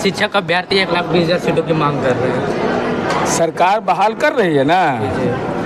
शिक्षक अभ्यर्थी 1,20,000 सीटों की मांग कर रहे हैं। सरकार बहाल कर रही है ना,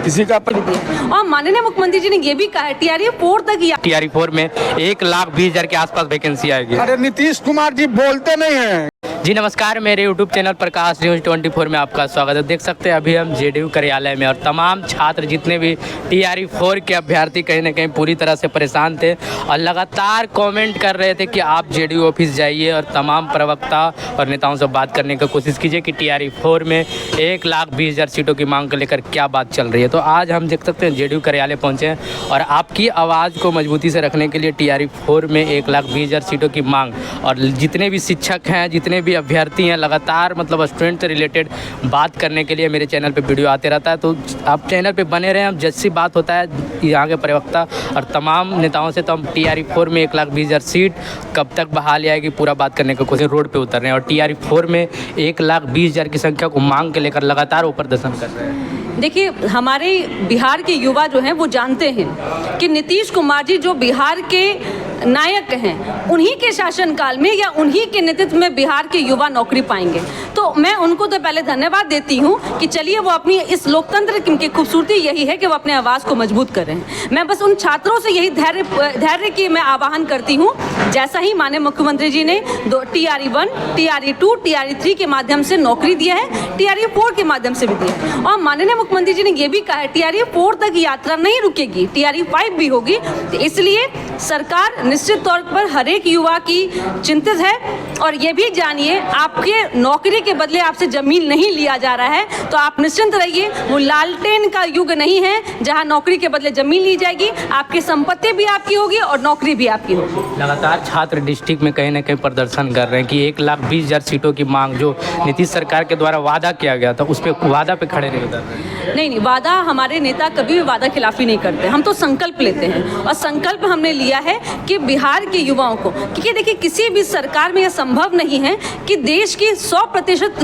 किसी का और माननीय मुख्यमंत्री जी ने ये भी कहा है TRE-4 तक TRE-4 में 1,20,000 के आसपास वैकेंसी आएगी। अरे नीतीश कुमार जी बोलते नहीं हैं। जी नमस्कार, मेरे YouTube चैनल प्रकाश न्यूज़ 24 में आपका स्वागत है। देख सकते हैं अभी हम JDU कार्यालय में, और तमाम छात्र जितने भी TRE-4 के अभ्यर्थी कहीं ना कहीं पूरी तरह से परेशान थे और लगातार कमेंट कर रहे थे कि आप JDU ऑफिस जाइए और तमाम प्रवक्ता और नेताओं से बात करने की कोशिश कीजिए कि TRE-4 में 1,20,000 सीटों की मांग को लेकर क्या बात चल रही है। तो आज हम देख सकते हैं JDU कार्यालय पहुँचे हैं और आपकी आवाज़ को मजबूती से रखने के लिए TRE-4 में 1,20,000 सीटों की मांग, और जितने भी शिक्षक हैं, जितने भी अभ्यर्थी हैं, लगातार मतलब स्टूडेंट से रिलेटेड बात करने के लिए मेरे चैनल पे वीडियो आते रहता है। तो आप चैनल पे बने रहें। हम जैसी बात होता है यहाँ के प्रवक्ता और तमाम नेताओं से, तो हम TRE-4 में 1,20,000 सीट कब तक बहाली आएगी पूरा बात करने की कोशिश रोड पे उतर रहे हैं। और TRE-4 में 1,20,000 की संख्या को मांग के लेकर लगातार वो प्रदर्शन कर रहे हैं। देखिए, हमारे बिहार के युवा जो हैं वो जानते हैं कि नीतीश कुमार जी जो बिहार के नायक हैं, उन्हीं के शासनकाल में या उन्हीं के नेतृत्व में बिहार के युवा नौकरी पाएंगे। तो मैं उनको तो पहले धन्यवाद देती हूँ कि चलिए वो अपनी इस लोकतंत्र की खूबसूरती यही है कि वो अपने आवाज़ को मजबूत कर रहे हैं। मैं बस उन छात्रों से यही धैर्य की मैं आह्वान करती हूँ, जैसा ही माननीय मुख्यमंत्री जी ने TRE-1, TRE-2, TRE-3 के माध्यम से नौकरी दिया है, TRE-4 के माध्यम से भी दिया है। और माननीय मुख्यमंत्री जी ने ये भी कहा है TRE-4 तक यात्रा नहीं रुकेगी, TRE-5 भी होगी। तो इसलिए सरकार निश्चित तौर पर हर एक युवा की चिंतित है। और ये भी जानिए, आपके नौकरी के बदले आपसे जमीन नहीं लिया जा रहा है, तो आप निश्चिंत रहिए। वो लालटेन का युग नहीं है जहां नौकरी के बदले जमीन ली जाएगी। आपकी संपत्ति भी आपकी होगी और नौकरी भी आपकी होगी। लगातार छात्र डिस्ट्रिक्ट में कहीं ना कहीं प्रदर्शन कर रहे हैं कि 1,20,000 सीटों की मांग जो नीतीश सरकार के द्वारा वादा किया गया था, उस पर वादा पे खड़े नहीं उतर रहे। नहीं, वादा, हमारे नेता कभी भी वादा खिलाफी नहीं करते। हम तो संकल्प लेते हैं, और संकल्प हमने लिया है कि बिहार के युवाओं को, क्योंकि देखिए किसी भी सरकार में यह संभव नहीं है कि देश की 100%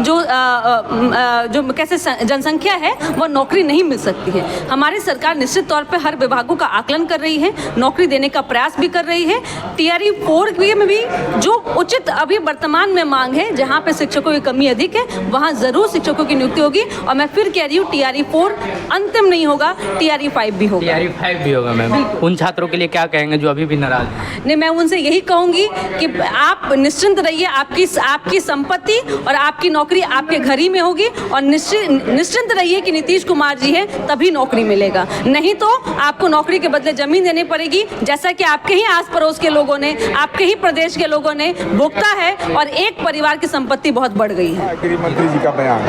जो कैसे जनसंख्या है वो नौकरी नहीं मिल सकती है। हमारी सरकार निश्चित तौर पर हर विभागों का आकलन कर रही है, नौकरी देने का प्रयास भी कर रही है। TRE-4 में भी जो उचित अभी वर्तमान में मांग है, जहाँ पे शिक्षकों की कमी अधिक है, वहाँ ज़रूर शिक्षकों की नियुक्ति होगी। और मैं फिर कह रही हूँ, TRE-4 अंतिम नहीं होगा, TRE-5 भी होगा। TRE-5 भी होगा। मैम, उन छात्रों के लिए क्या कहेंगे जो अभी भी नाराज हैं? नहीं, मैं उनसे यही कहूँगी कि आप निश्चिंत रहिए, आपकी संपत्ति और आपकी नौकरी आपके घर ही में होगी। और निश्चिंत रहिए कि नीतीश कुमार जी हैं तभी नौकरी मिलेगा, नहीं तो आपको नौकरी के बदले जमीन देनी पड़ेगी, जैसा कि आपके ही आस पड़ोस के लोगों ने, आपके ही प्रदेश के लोगों ने भुगता है। और एक परिवार की संपत्ति बहुत बढ़ गई है। गृह मंत्री जी का बयान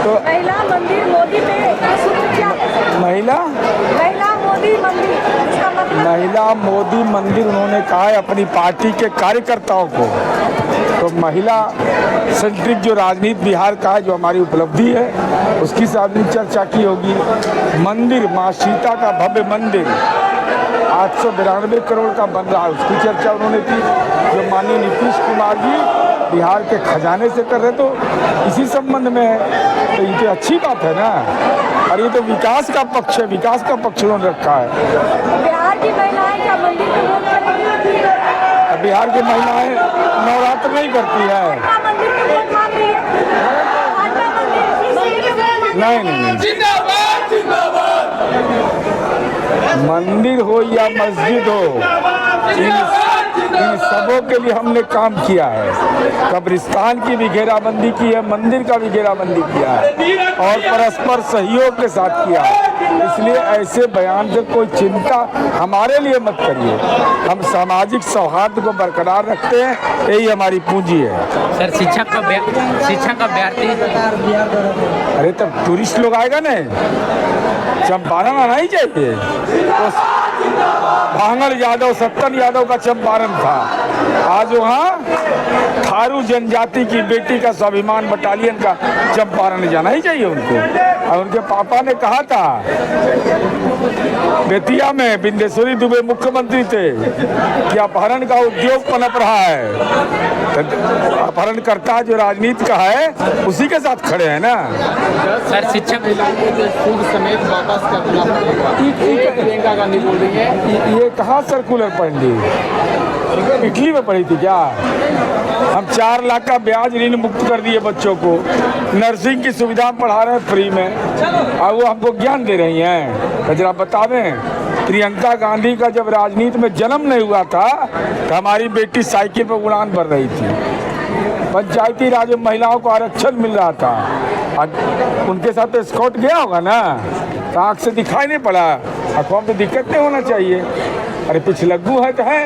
तो महिला मंदिर मोदी पे महिला मोदी मंदिर, इसका मतलब महिला मोदी मंदिर उन्होंने कहा है अपनी पार्टी के कार्यकर्ताओं को। तो महिला सेंट्रिक जो राजनीति बिहार का है, जो हमारी उपलब्धि है, उसकी साथ चर्चा की होगी। मंदिर, माँ सीता का भव्य मंदिर 892 करोड़ का बन रहा है, उसकी चर्चा उन्होंने की, जो माननीय नीतीश कुमार जी बिहार के खजाने से कर रहे। तो इसी संबंध में है, तो ये तो अच्छी बात है ना। और ये तो विकास का पक्ष है, विकास का पक्ष उन्होंने रखा है। बिहार की महिलाएं क्या मंदिर पे वोट करेंगी? बिहार की महिलाएं नवरात्र नहीं करती है। मंदिर पे वोट मांग रही है। नहीं, मंदिर हो या मस्जिद हो, इन सबों के लिए हमने काम किया है। कब्रिस्तान की भी घेराबंदी की है, मंदिर का भी घेराबंदी किया है, और परस्पर सहयोग के साथ किया है। इसलिए ऐसे बयान से कोई चिंता हमारे लिए मत करिए। हम सामाजिक सौहार्द को बरकरार रखते हैं, यही हमारी पूंजी है। सर, शिक्षक अभ्यर्थी, अरे तब टूरिस्ट लोग आएगा ना, चंपारण आना ही चाहिए। तो भांगड़ यादव, सत्तन यादव का चंपारण था, आज वहाँ थारू जनजाति की बेटी का स्वाभिमान बटालियन का चंपारण जाना ही चाहिए उनको। और उनके पापा ने कहा था, बेतिया में बिंदेश्वरी दुबे मुख्यमंत्री थे कि अपहरण का उद्योग पनप रहा है। अपहरण करता जो राजनीति का है, उसी के साथ खड़े हैं ना। सर, शिक्षक समेत वापस करना पड़ेगा, प्रियंका गांधी बोल रही है। ये कहाँ सर्कुलर पढ़ ली? इटली में पढ़ी थी क्या? हम 4 लाख का ब्याज ऋण मुक्त कर दिए बच्चों को, नर्सिंग की सुविधा पढ़ा रहे हैं फ्री में, और वो हमको ज्ञान दे रही हैं। तो जरा बता दें, प्रियंका गांधी का जब राजनीति में जन्म नहीं हुआ था तो हमारी बेटी साइकिल पर उड़ान भर रही थी, पंचायती राज में महिलाओं को आरक्षण मिल रहा था। उनके साथ तो स्कॉट गया होगा ना, तो आँख से दिखाई नहीं पड़ा, अखबार में दिक्कत नहीं होना चाहिए। अरे पिछलग्गू है तो है,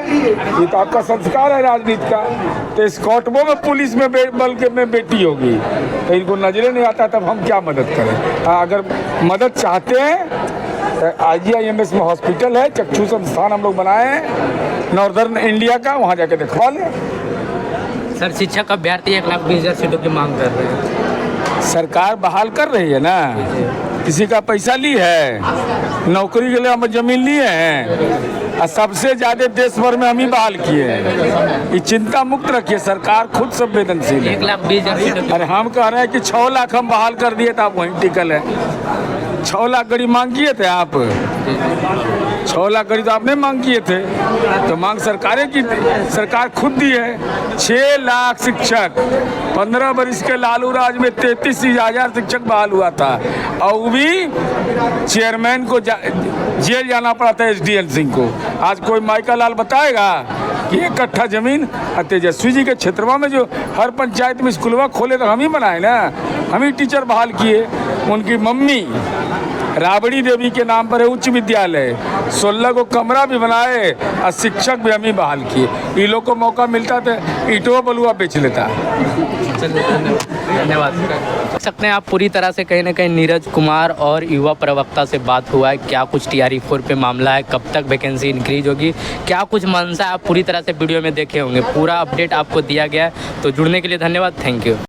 ये तो आपका संस्कार है राजनीति का। तो स्कॉटबो में पुलिस में बल के में बेटी होगी, तो इनको नजरे नहीं आता, तब हम क्या मदद करें? अगर मदद चाहते हैं तो IGIMS में हॉस्पिटल है, चक्षु संस्थान हम लोग बनाए हैं नॉर्दर्न इंडिया का, वहाँ जाके दिखवा लें। सर शिक्षक अभ्यर्थी 1,20,000 सीटों की मांग कर रहे हैं। सरकार बहाल कर रही है ना, किसी का पैसा ली है, नौकरी के लिए हम जमीन लिए हैं, और सबसे ज्यादा देश भर में हम ही बहाल किए हैं। ये चिंता मुक्त रखिए, सरकार खुद संवेदनशील है। 1,20,000 सीटों अरे हम कह रहे हैं कि 6 लाख हम बहाल कर दिए तो आप वहीं टिकल है। 6 लाख गरीब मांग किए थे आप, 6 लाख गरीब तो आपने मांग किए थे, तो मांग सरकारें की सरकार खुद दी है। 6 लाख शिक्षक, 15 वर्ष के लालू राज में 33,000 शिक्षक बहाल हुआ था, और वो भी चेयरमैन को जेल जाना पड़ा था, SDN सिंह को। आज कोई माइका लाल बताएगा कि 1 कट्ठा जमीन तेजस्वी जी के क्षेत्रवा में जो हर पंचायत में स्कूलवा खोले तो हम ही बनाए ना, हम ही टीचर बहाल किए। उनकी मम्मी राबड़ी देवी के नाम पर है उच्च विद्यालय, 16 को कमरा भी बनाए, और शिक्षक भी हम ही बहाल किए। ये लोग को मौका मिलता तो ईंटों बलुआ बेच लेता। धन्यवाद। देख सकते हैं आप पूरी तरह से कहीं ना कहीं नीरज कुमार और युवा प्रवक्ता से बात हुआ है, क्या कुछ TRE-4 पे मामला है, कब तक वैकेंसी इंक्रीज होगी, क्या कुछ मंशा, आप पूरी तरह से वीडियो में देखे होंगे। पूरा अपडेट आपको दिया गया है, तो जुड़ने के लिए धन्यवाद, थैंक यू।